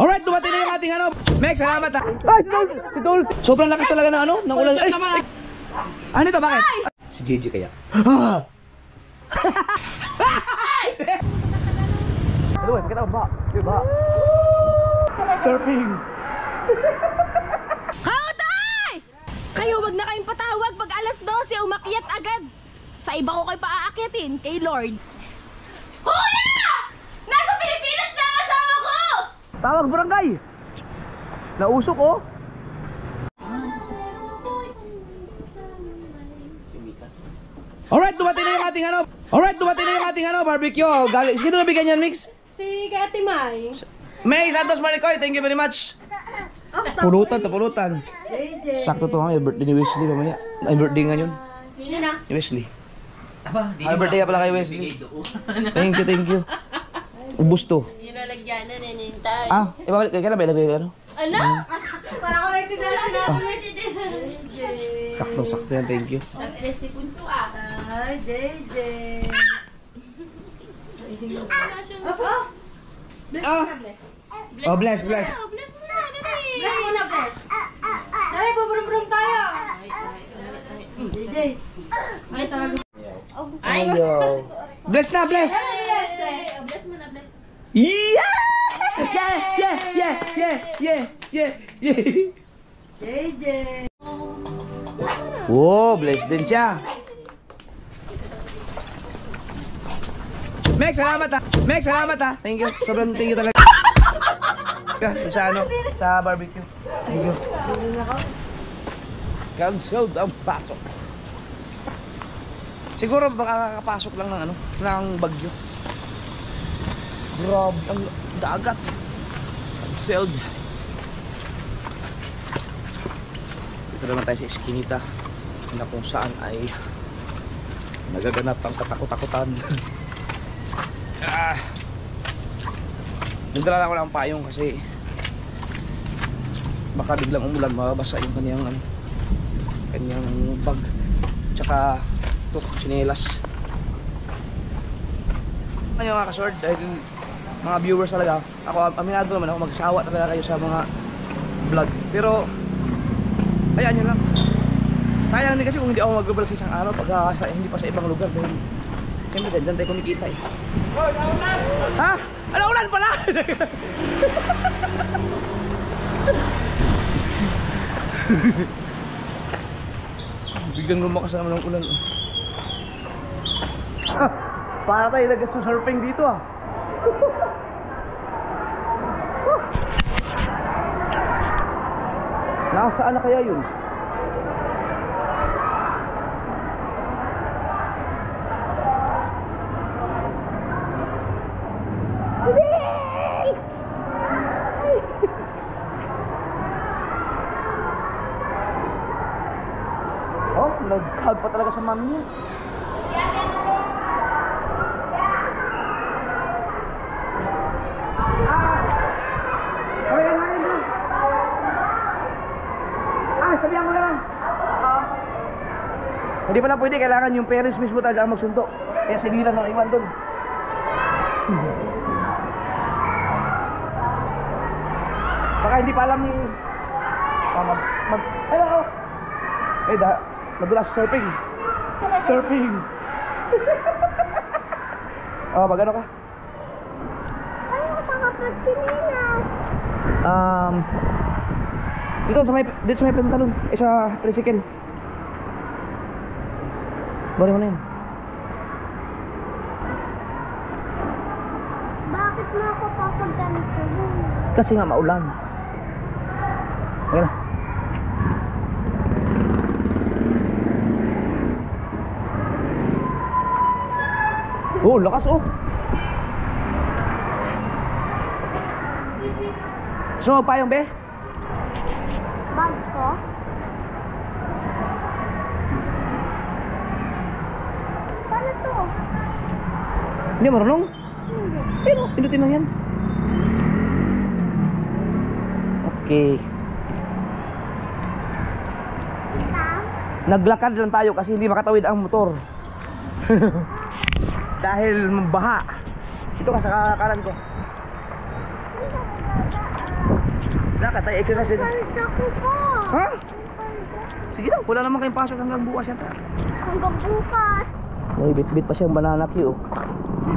Alright, dumating na yung ating ano. Meg, salamat ha. Ay, si Dol. Sobrang lakas talaga na ano, ng ulan. Ay. Ano ito, bakit? Si JJ kaya. Ano, kita ba? Diba? Surfing. Kautay! Kayo wag na kayong patawag pag alas 12 umakyat agad. Sa iba ko kayo paaakyatin, kay Lord. Kuya! Nasa Pilipinas na ang asawa ko! Tawag barangay. Nausok oh. Alright, dumating na yung ating ano. Alright, dumating na yung ating ano, barbecue. Galing. Sino nabigyan yan, Mix? Si Kati May. May Santos Maricoy, thank you very much. Pulutan to, pulutan. Sakto to nga, birthday ni Wesley mamaya. Ay, birthday nga yun. Yun na. Ni Wesley. Ay, birthday pala kay Wesley. Thank you, thank you. Ubus to. Yun na lagyan na ninintay. Ah, ibabalik kayo na ba? Ilagay ano? Ano? Para ko may pinala na. Sakto, sakto yan, thank you. Si Punto ah. Ay, JJ. Oh, bless, bless. Oh, bless mo na, dali. Bless mo na, bless. Dali, bubrum-brum tayo. JJ. Ay, talaga. Ayo. Bless na, bless. Bless mo na, bless. Yeah! Yeah, yeah, yeah, yeah, yeah, yeah, yeah. JJ. Oh, bless din siya. Meg, salamat ha. Meg, salamat ha. Thank you. Sobrang thank you talaga. Sa ano? Sa barbecue. Thank you. Cancelled ang pasok. Siguro makakapasok lang ng ano, ng bagyo. Grabe ang dagat. Cancelled. Dito naman tayo sa Eskinita na kung saan ay nagaganap ang katakot-takutan. Nagdala lang ako ng payong kasi baka biglang umulan, mababasa yung kanyang bag. Tsaka ito, sinelas. Ano mga kasword, dahil mga viewers talaga, ako aminado naman ako, magsawa talaga kayo sa mga vlog. Pero hayaan nyo lang. Sayang din kasi kung hindi ako mag-vlog sa isang araw pag hindi pa sa ibang lugar dahil siyempre dyan tayo kumikita eh. Ha? Ano ulan pala? Biglang lumakas naman ng ulan. Para tayo nag-surfing dito ah. Nasaan na kaya yun? Oh, nag-hug pa talaga sa mami niya. Sabihan ko lang. Hindi pala pwede, kailangan yung parents mismo talaga ang magsuntok. Kaya sige lang ang iwan doon. Baka hindi pa alam ni hello. Eh nadulas surfing. Surfing. Oh, magano ka? Ay, nakakapag-chinilas. Dito sa may pantalon, sa tricycle. Bari mo na yun. Bakit mo ako papagamit mo? Kasi nga maulan. Okay na. Oh, lakas oh. So, payong be? Bag ko? Paano to? Hindi marunong? Hindi. Pero, pindutin lang yan. Okay. Naglakad lang tayo kasi hindi makatawid ang motor. Dahil mabaha. Ito ka sa kanan ko. Lakad tayo, exercise din. Palda ko pa. Ha? Palda. Sige daw, wala naman kayong pasok hanggang bukas yata. Hanggang bukas. May bit-bit pa siyang banana cue.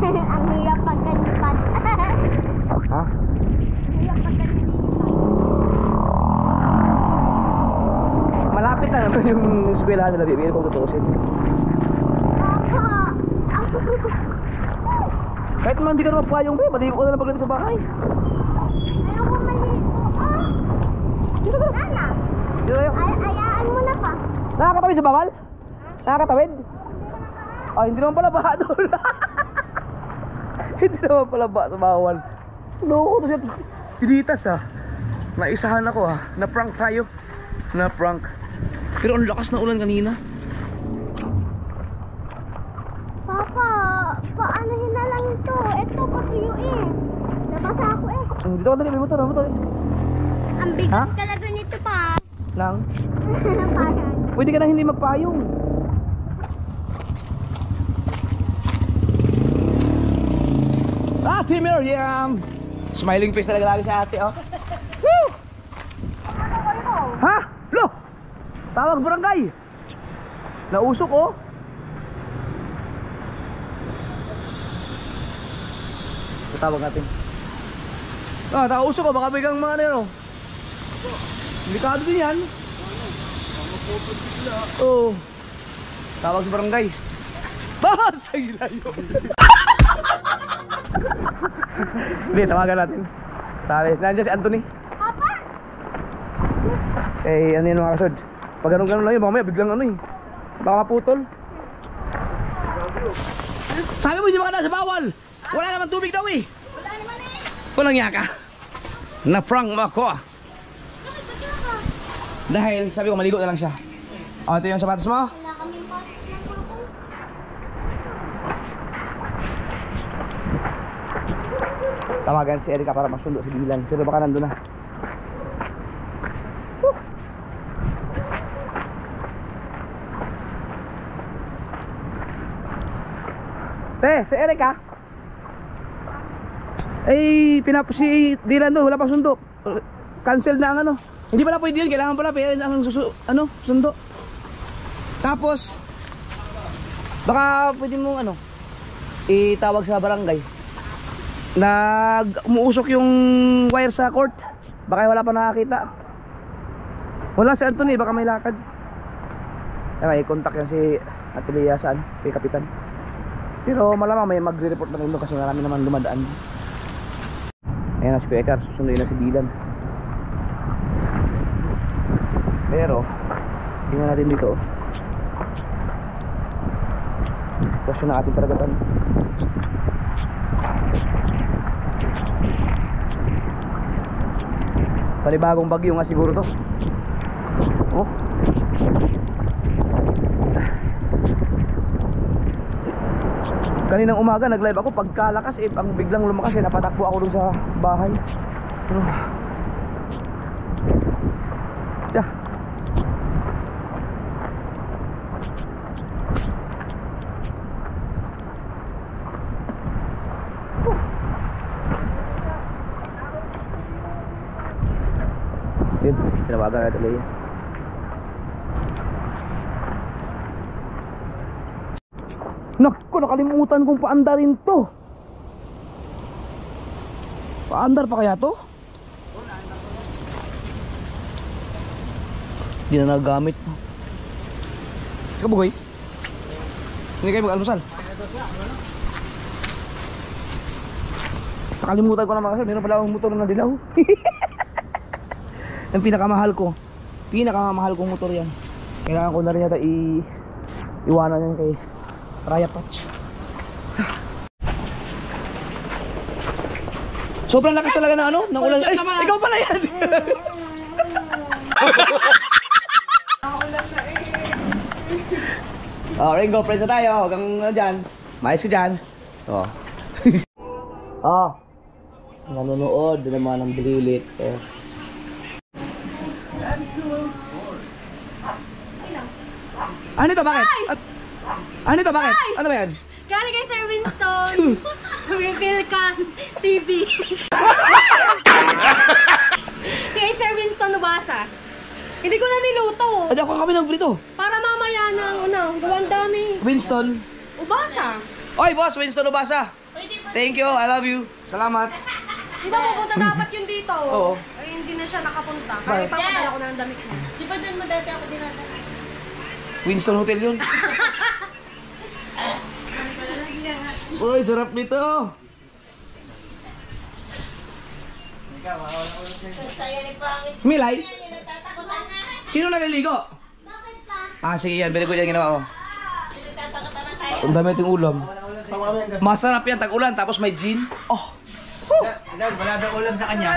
Ang hirap pagkalipad. Ha? Ang hirap pagkalipad. Malapit na naman yung eskwelahan nila, bibigyan ko tutusin. Papa. Kahit naman hindi ka naman payong, be, maligo ko na lang pagdating sa bahay. Ayoko maligo. Ah. Wala na. Dito tayo. Ayaan mo na pa. Nakakatawid sa bawal? Nakakatawid? Ay, hindi naman pala baha doon. Hindi naman pala baha sa bawal. Loko to siya. Pinitas ah. Naisahan ako ah. Na-prank tayo. Na-prank. Pero ang lakas na ulan kanina. Papa, paanohin na lang ito. Ito, patuyuin. Nabasa ako eh. Dito ka dali, may motor, may motor. Ang bigat Ha? talaga nito pa. Lang. Parang. Pwede ka na hindi magpayong. Ate Miriam! Smiling face talaga lagi si ate, oh. Woo! Ha? Lo! Tawag barangay! Nausok, oh. Tawag natin. Ah, nakausok, oh. Baka biglang mga ano, oh. Delikado din yan. Oo. Tawag sa barangay. Sa ilayo. Hindi, tawagan natin. Sabi, nandiyan si Anthony. Papa! Eh, ano yun mga kasod? Pag ganun-ganun lang yun, mamaya biglang ano eh. Baka maputol. Sabi mo, hindi ba ka nasa bawal? Wala naman tubig daw eh. Wala naman eh. Walang yaka. Na-prank mo ako. Dahil sabi ko, maligo na lang siya. O, ito yung sapatos mo. Wala kaming pasok na po. Tawagan si Erika para masundo si Dylan. Pero baka nandun na. Si Erika. Si Dylan doon, wala pang sundo. Cancel na ang ano. Hindi pala pwede yun, kailangan pala ang sundo. Tapos baka pwede mong itawag sa barangay. Umuusok yung wire sa court. Baka wala pa nakakita. Wala si Anthony, baka may lakad. May contact yan si Atelia sa kay Kapitan. Pero malamang may magre-report na rin doon kasi marami naman dumadaan. Ayan na si Kuya Ekar, susunduin na si Dylan. Pero tingnan natin dito. Sitwasyon na ating karagatan. Panibagong bagyo nga siguro to. Oh. Kaninang umaga nag-live ako, pagkalakas ang biglang lumakas napatakbo ako dun sa bahay. Yeah. Yun, tinawagan natin Leia. Naku, nakalimutan kong paandarin to. Paandar pa kaya to? Hindi na nagagamit. Ikaw bugoy? Hindi kayo mag-almusal? Nakalimutan ko na mga kasal, meron pala akong motor na dilaw. Ang pinakamahal kong motor yan. Kailangan ko na rin yata iwanan yan kay Raya Patch. Sobrang lakas talaga ng ng ulan. Ay, ikaw pala yan. Ringo, friends na tayo. Hanggang dyan. Mais ka dyan. Nanonood naman ng bililit. Ano ito? Bakit? Ano ito? Bakit? Ano ba yan? Galing kay Sir Winston. Reveal ka TV. Kay Hindi ko na niluto. Adi ako kami nagprito. Para mamaya na, gawang dami. Winston. Ubasa. Oy, boss, Winston Ubasa. Thank you, I love you. Salamat. Di ba pupunta dapat yun dito? Oo. Ay, hindi na siya nakapunta. Bakit? Kaya ipapadala ko na ang damit niya. Di ba doon mo dati ako dinadala? Winston Hotel yun. Uy, sarap nito. Saya ni Pangit. Milay, Natatakutan na. sino naliligo? Bakit pa? Ah, sige yan. Very good yan ginawa ko. Natatakutan na tayo. Ang dami nating ulam. Masarap yan, tag-ulan. Tapos may gin. Oh, Wala daw ulam sa kanya.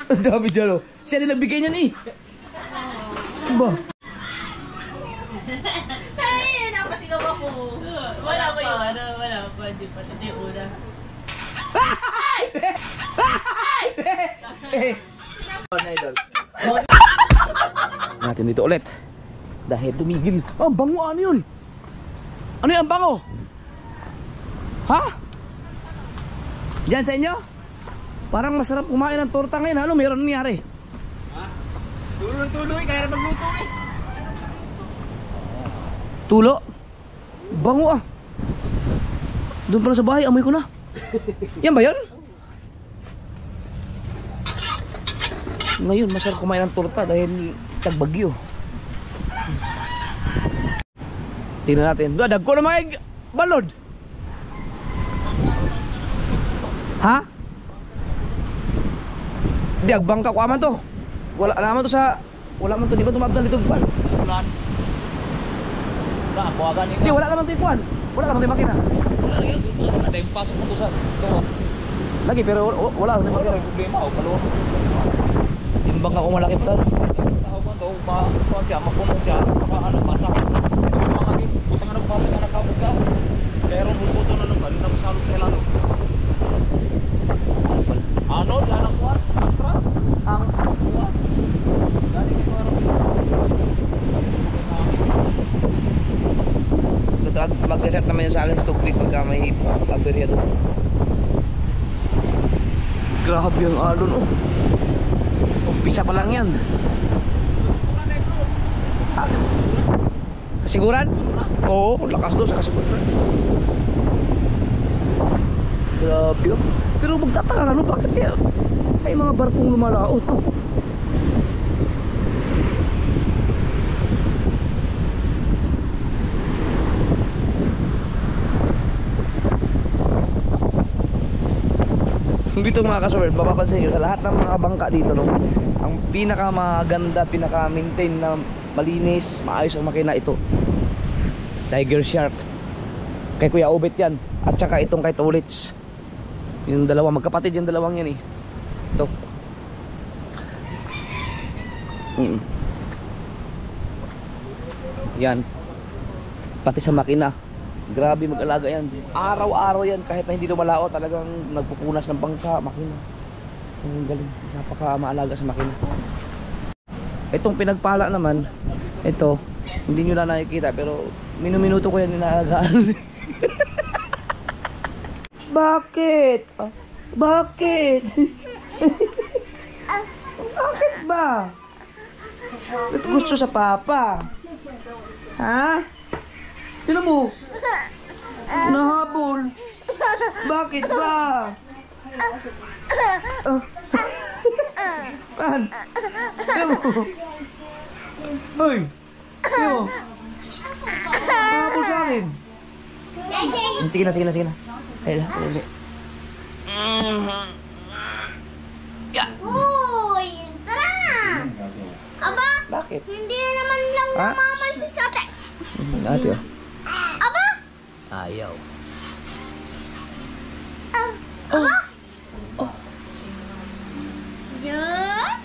ang dami dyan oh. Siya din nagbigay niyan eh. Ba? Ay, napasigaw ako. Wala pa yun. Wala pa. Di pa. Ito yung una. Natin dito ulit. Dahil tumigil. Oh, bango ano yun? Ano yung bango? Ha? Diyan sa inyo? Parang masarap kumain ng torta ngayon. Ano meron nangyari? Tuloy, kaya na magluto eh. Tulo? Bango ah. Doon pala sa bahay, amoy ko na. Yan ba yun? Ngayon, masarap kumain ng torta dahil tagbagyo. Tingnan natin. Dag ko na mga balod. Ha? Di, agbang ka kuaman to. Wala naman to sa... Wala man to, di ba tumabdal dito kuan? Ulan. Wala, buwagan nila. Di, wala naman to yung kuan. Wala naman to yung makina. Ada yung pasok mo to sa loob. Lagi, pero wala naman to yung Wala makina. yung problema o kaloob. Timbang ako malaki pa. Tao ko to, kuhan siya, mapunan siya, ano, masak. Yung mga kagin, butang na papay na nakabog ka. Pero bubuto na nung galing na masalog sa ilalo. Ano, yan ang kuhan, astra. Ang Kuhan. Dali ko parang mag-reset naman yun sa akin stupid pagka may aberya doon. Grabe yung alon oh. Umpisa pa lang yan. Ha? Kasiguran? Oo, lakas doon sa kasiguran. Grabe oh. Pero magtataka ano, bakit kaya may mga barkong lumalaot oh. Dito mga kasurf, mapapansin nyo sa lahat ng mga bangka dito no, ang pinaka maganda, pinaka maintain na malinis, maayos ang makina ito Tiger Shark. Kay Kuya Obet yan. At saka itong kay Tulits. Yung dalawa, magkapatid yung dalawang yan eh. Ito yan. Pati sa makina, grabe mag-alaga yan. Araw-araw yan, kahit na hindi lumalao, talagang nagpupunas ng bangka, makina. Ang galing, napaka maalaga sa makina. Itong pinagpala naman, ito, hindi nyo na nakikita, pero minuminuto ko yan inaalagaan. Bakit? Bakit? Bakit ba? Ba't gusto sa papa? Ha? Sino mo? Nahabol. Bakit ba? Pan? Sino mo? Hoy! Sino mo? Nahabol sa akin. Sige na, sige na, sige na. Ay. Uy, tara! Aba, Bakit? hindi na naman lang Ha? namamansin sa ate. Ate oh. Aba, Ayaw. aba. Yun.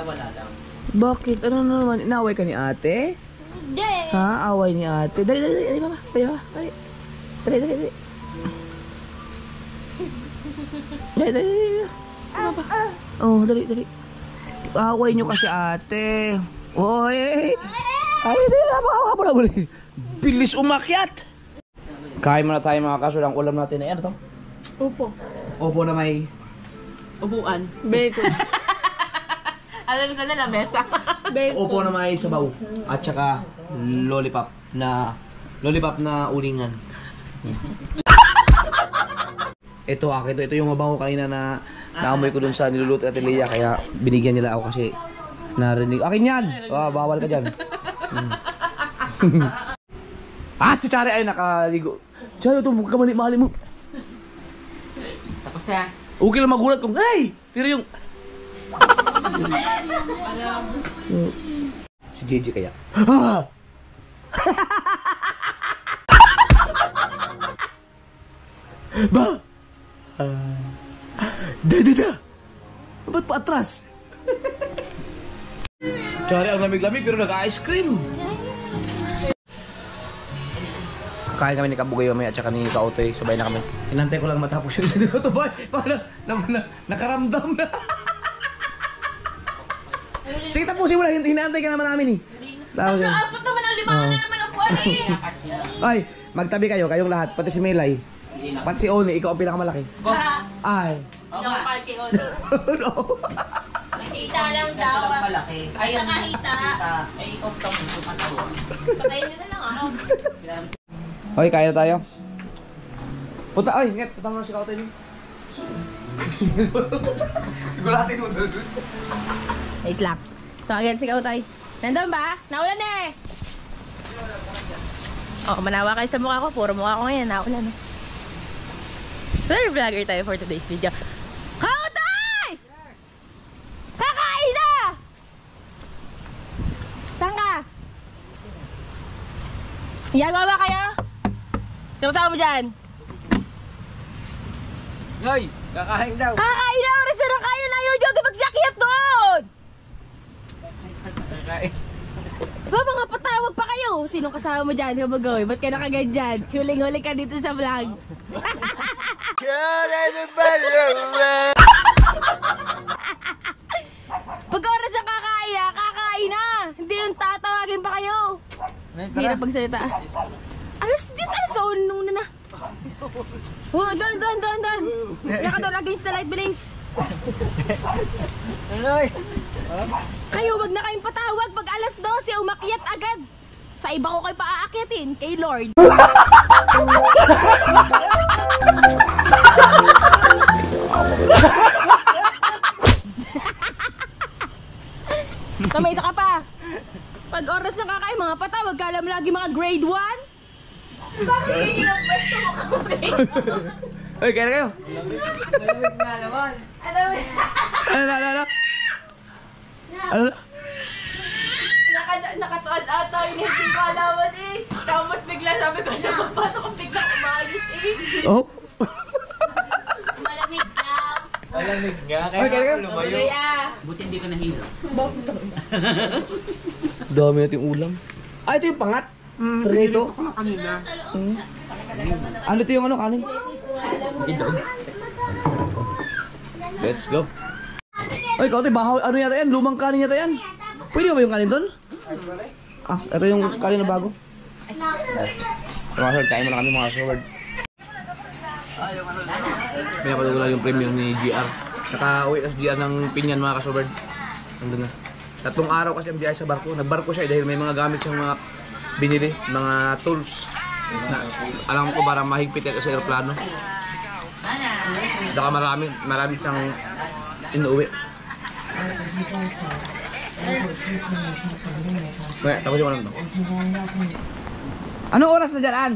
wala lang. Bakit? Ano na naman? Inaaway ka ni ate? Hindi. Ha? Away ni ate? Dali, dali, dali, mama. Dali, mama. Dali. Dali, dali, dali. Dali, dali, dali. Mama. Oh, dali, dali. Away nyo kasi ate. Oy! Ay, dali, habol, habol. Bilis umakyat! Kain muna tayo mga kaso. Ang ulam natin ay ano to? Opo. Opo na may Upuan. Beko. Alam ko na lamesa. Opo na may sabaw. At saka lollipop na ulingan. Ito yung mabango kanina na naamoy ko dun sa niluluto at Elia, kaya binigyan nila ako kasi narinig. Akin yan! Bawal ka dyan. At si Chari ay nakaligo. Chari, ito, huwag ka mali mo. Tapos na. Okay lang magulat kung, hey! Pero yung... Si JJ kaya. Ba? Da! Ba't pa atras? Chari, ang lamig-lamig pero nag-ice cream. Kakain kami ni Kabugay mamaya at saka ni Kaotoy. Sabay na kami. Inantay ko lang matapos yung sa dito. Parang nakaramdam na. Sige, tapusin mo na. Hinantay ka naman namin eh. Apat naman ang limangan na naman ako eh. Ay, magtabi kayo. Kayong lahat. Pati si Melay. Pati si Oni. Ikaw ang pinakamalaki. Ay. Hindi ako mahal kay Oni. No. Nakita lang daw. Malaki. Ay, nakahita. Ay, ikaw itong patawa. Patayin nyo na lang ako. Okay, kaya na tayo. Punta, ay, ingat. Punta mo na si Kaotoy. Gulatin mo doon. Wait lang. Tawagan si Kautay. Nandun ba? Naulan eh! Oh, manawa kayo sa mukha ko. Puro mukha ko ngayon. Naulan eh. Very vlogger tayo for today's video. Kautay! Kakain na! Saan ka? Iyagawa ba kayo? Sama-sama mo dyan. Hoy! Kakain daw! Kakain na! Oras na kain na! Ayaw dyan! Magsakyat doon! Kakain! Ba, mga patawag pa kayo! Sinong kasama mo dyan? Kabagoy? Ba't ka nakaganyan? Huling-huli ka dito sa vlog. Pag oras na kakain na! Hindi yung tatawagin pa kayo! Hirap pagsalita. Alas 10, alas 11 na. Oh, doon. Yaka doon against the light, bilis. Kayo, wag na kayong patawag. Pag alas 12, umakyat agad. Sa iba ko kayo paaakyatin, kay Lord. Tamay ka pa. Pag oras na kakain, mga patawag, kala mo lagi mga grade 1? Bakit hindi yung pwesto mo kami? Ay, kaya na kayo. Malamig nga naman! Alam mo, Ano? nakatuad ata, hindi ko alaman eh. Tapos bigla sabi ko na magpasok kung bigla umalis eh. Oh? Malamig daw. Malamig nga, Ay, kaya kaya kayo. lumayo. Kaya, Buti hindi ka nahilo. Dami natin ulam. Ah, ito yung pangat. Ito. Ano ito yung ano, kanin? Let's go. Ay, Kaotoy, bahaw, ano yata yan? Lumang kanin yata yan. Pwede ba yung kanin doon? Ah, ito yung kanin na bago. Mga sword, kain mo na kami mga sword. Pinapatuloy yung premium ni GR. Naka-uwi na si GR ng Pinyan mga kasword. Nandun na. 3 araw kasi ang biyahe sa barko. Nagbarko siya dahil may mga gamit siyang mga binili, mga tools. Na, alam ko para mahigpit ito sa aeroplano. Saka marami siyang inuwi. Kaya, tapos yung ano. Anong oras na dyan, Ann?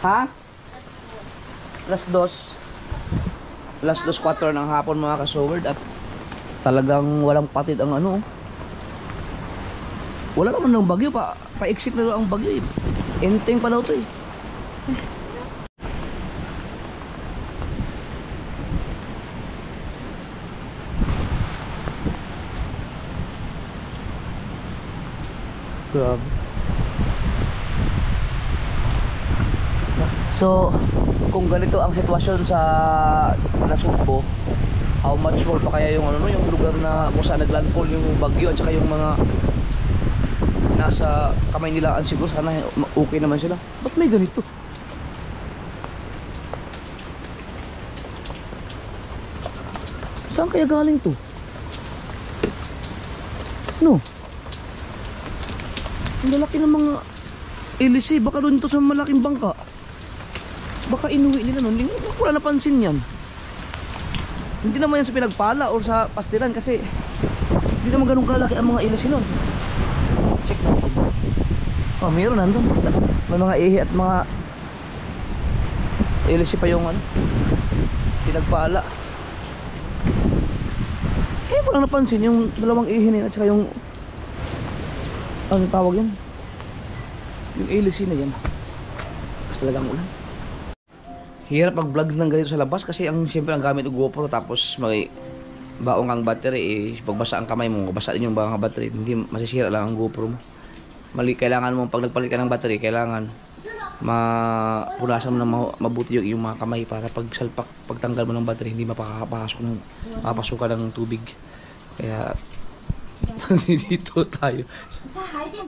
Ha? Alas 2:04 ng hapon mga kasoward at talagang walang patid ang ano. Wala naman ng bagyo pa. Pa-exit na lang ang bagyo eh. Enteng pa daw to eh. Grabe. So, kung ganito ang sitwasyon sa Nasugbo, how much more pa kaya yung ano, yung lugar na kung saan naglandfall yung bagyo at saka yung mga nasa kamay nila siguro sana okay naman sila. Ba't may ganito? Saan kaya galing to? No? Ang lalaki ng mga ilisi. Baka doon to sa malaking bangka. Baka inuwi nila nun. Hindi ko wala napansin yan. Hindi naman yan sa pinagpala or sa pastilan kasi hindi naman ganun kalaki ang mga ilisi nun. Check natin. Oh, mayroon nandun. May mga ihi at mga ilisi pa yung ano, pinagpala. Eh, walang napansin yung dalawang ihi na yun at saka yung ano tawag yan? Yung ilisi na yan. Kasi talagang ulan. Hirap mag-vlogs ng ganito sa labas kasi siyempre ang gamit ng GoPro tapos may baong ang battery pagbasa ang kamay mo, basa din yung baong battery, hindi masisira lang ang GoPro mo. Kailangan mo pag nagpalit ka ng battery, kailangan punasan mo na mabuti yung iyong mga kamay para pag salpak, pagtanggal mo ng battery, hindi mapapasukan ng tubig. Kaya dito tayo.